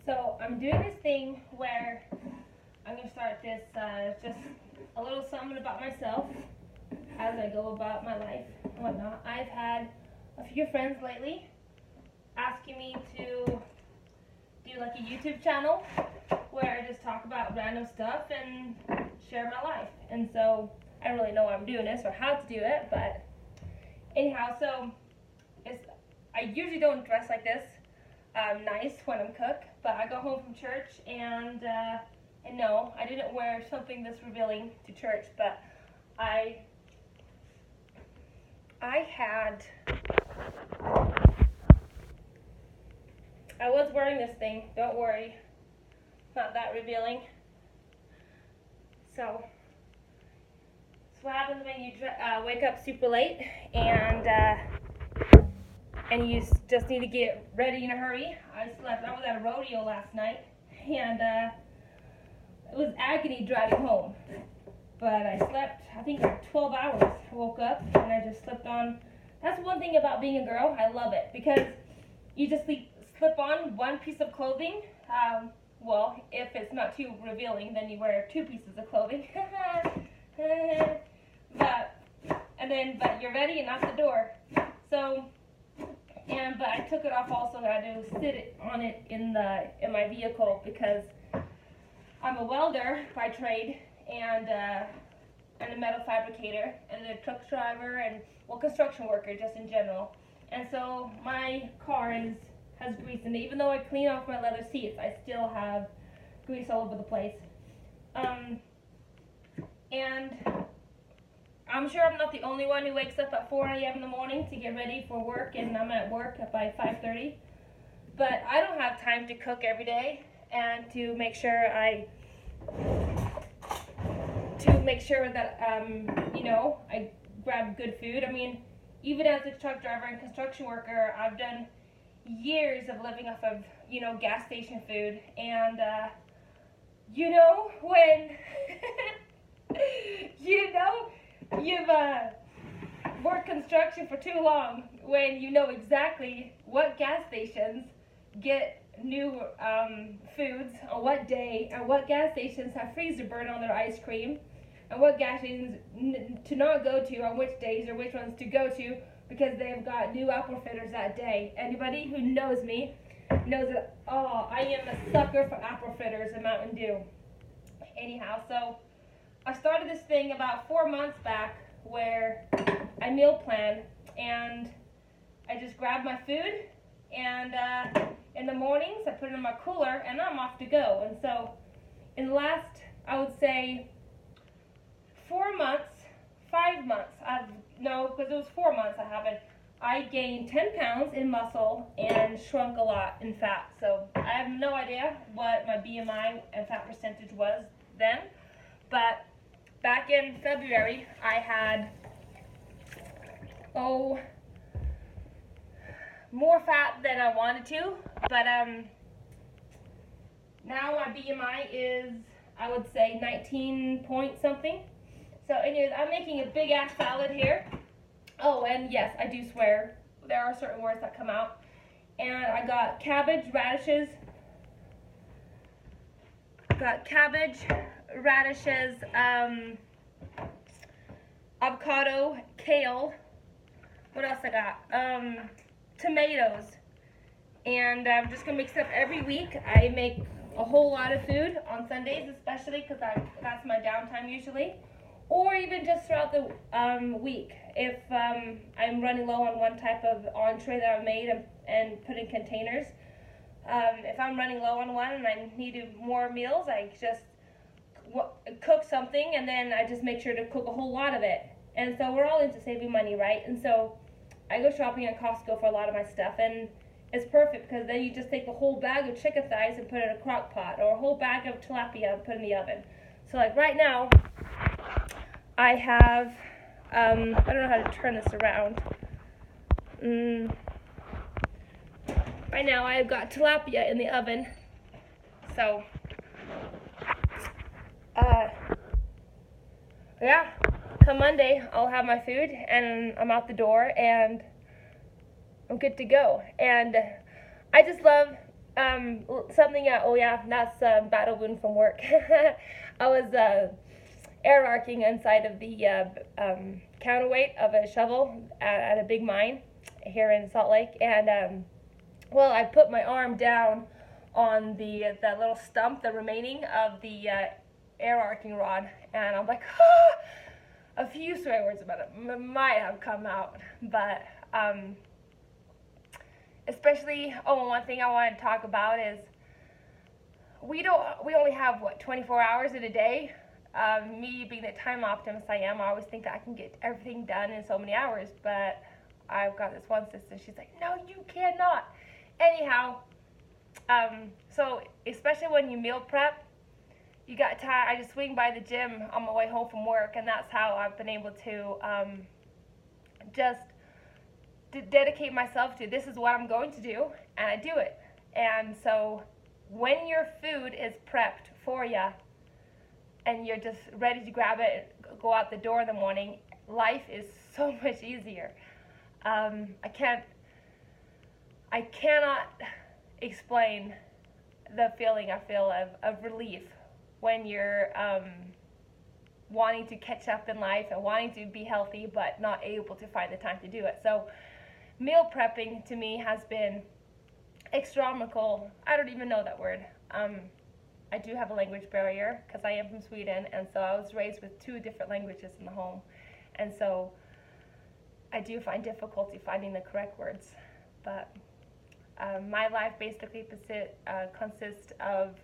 So I'm doing this thing where I'm going to start this just a little something about myself as I go about my life and whatnot. I've had a few friends lately asking me to do like a YouTube channel where I just talk about random stuff and share my life. And so I don't really know why I'm doing this or how to do it, but anyhow, so I usually don't dress like this nice when I'm cook, but I got home from church and no, I didn't wear something this revealing to church, but I was wearing this thing. Don't worry, not that revealing. So what happens when you wake up super late and you just need to get ready in a hurry. I was at a rodeo last night, and it was agony driving home. But I slept, I think, like 12 hours. I woke up, and I just slipped on. That's one thing about being a girl. I love it, because you just slip on one piece of clothing. Well, if it's not too revealing, then you wear two pieces of clothing. But you're ready and out the door. So, but I took it off also. I had to sit on it in my vehicle because I'm a welder by trade and a metal fabricator and a truck driver and construction worker just in general. And so my car has grease in it. Even though I clean off my leather seats, I still have grease all over the place. And I'm sure I'm not the only one who wakes up at 4 a.m. in the morning to get ready for work, and I'm at work by 5:30. But I don't have time to cook every day and to make sure that I grab good food. I mean, even as a truck driver and construction worker, I've done years of living off of gas station food, and when you've worked construction for too long, when you know exactly what gas stations get new foods on what day, and what gas stations have freezer burn on their ice cream, and what gas stations to not go to on which days or which ones to go to because they've got new apple fritters that day. Anybody who knows me knows that I am a sucker for apple fritters and Mountain Dew. Anyhow, so I started this thing about 4 months back where I meal plan, and I just grab my food, and in the mornings I put it in my cooler and I'm off to go. And so in the last, I would say 4 months, 5 months, because it was 4 months I gained 10 pounds in muscle and shrunk a lot in fat. So I have no idea what my BMI and fat percentage was then, but back in February I had more fat than I wanted to, but now my BMI is, I would say, 19 point something. So anyways, I'm making a big ass salad here. Oh, and yes, I do swear. There are certain words that come out. And I got cabbage, radishes, avocado, kale. What else I got? Tomatoes. And I'm just going to mix it up every week. I make a whole lot of food on Sundays, especially because that's my downtime usually. Or even just throughout the week. If I'm running low on one type of entree that I've made and put in containers. If I'm running low on one and I need more meals, I just cook something, and then I just make sure to cook a whole lot of it. And so we're all into saving money, right? And so I go shopping at Costco for a lot of my stuff, and it's perfect because then you just take the whole bag of chicken thighs and put it in a crock pot, or a whole bag of tilapia and put it in the oven. So like right now, I have, I don't know how to turn this around. Right now I've got tilapia in the oven. So, yeah, come Monday I'll have my food and I'm out the door and I'm good to go. And I just love Something. Oh yeah, that's battle wound from work. I was air arcing inside of the counterweight of a shovel at a big mine here in Salt Lake, and well, I put my arm down on the little stump, the remaining of the air arcing rod, and I'm like, ah! A few swear words about it might have come out, but especially, one thing I want to talk about is we only have, what, 24 hours in a day. Me being the time optimist I am, I always think that I can get everything done in so many hours, but I've got this one sister, she's like, no, you cannot. Anyhow, so especially when you meal prep, you got time. I just swing by the gym on my way home from work, and that's how I've been able to just dedicate myself to, this is what I'm going to do, and I do it. And so when your food is prepped for you and you're just ready to grab it and go out the door in the morning, life is so much easier. I cannot explain the feeling I feel of relief when you're wanting to catch up in life and wanting to be healthy but not able to find the time to do it. So meal prepping to me has been astronomical. I don't even know that word. I do have a language barrier because I am from Sweden, and so I was raised with 2 different languages in the home, and so I do find difficulty finding the correct words. But my life basically consists of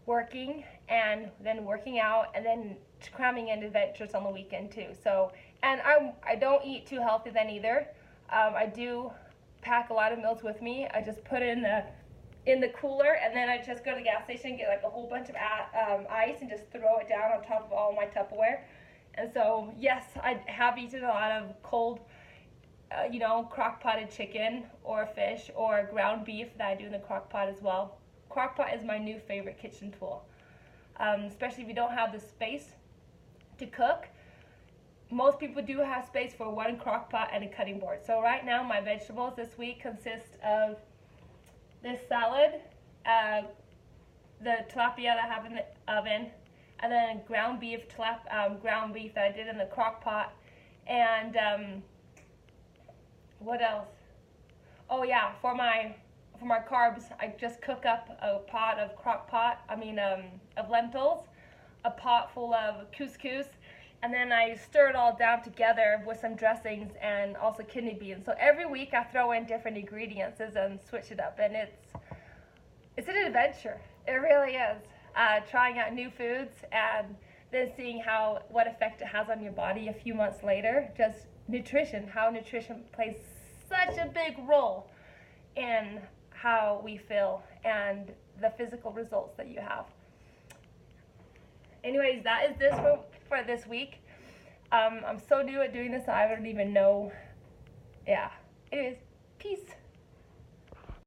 working and then working out and then cramming in adventures on the weekend too. So, and I don't eat too healthy then either. I do pack a lot of meals with me. I just put it in the cooler, and then I just go to the gas station and get like a whole bunch of ice and just throw it down on top of all my Tupperware. And so yes, I have eaten a lot of cold, crock-potted chicken or fish or ground beef that I do in the crock pot as well. Crock pot is my new favorite kitchen tool, especially if you don't have the space to cook. Most people do have space for one crock pot and a cutting board. So right now my vegetables this week consist of this salad, the tilapia that I have in the oven, and then ground beef that I did in the crock pot, and what else? Oh yeah, for my carbs, I just cook up a pot of of lentils, a pot full of couscous, and then I stir it all down together with some dressings and also kidney beans. So every week I throw in different ingredients and switch it up, and it's an adventure. It really is. Trying out new foods and then seeing what effect it has on your body a few months later. Just how nutrition plays such a big role in how we feel and the physical results that you have. Anyways, that is this for this week. I'm so new at doing this, I don't even know. Yeah. Anyways, peace.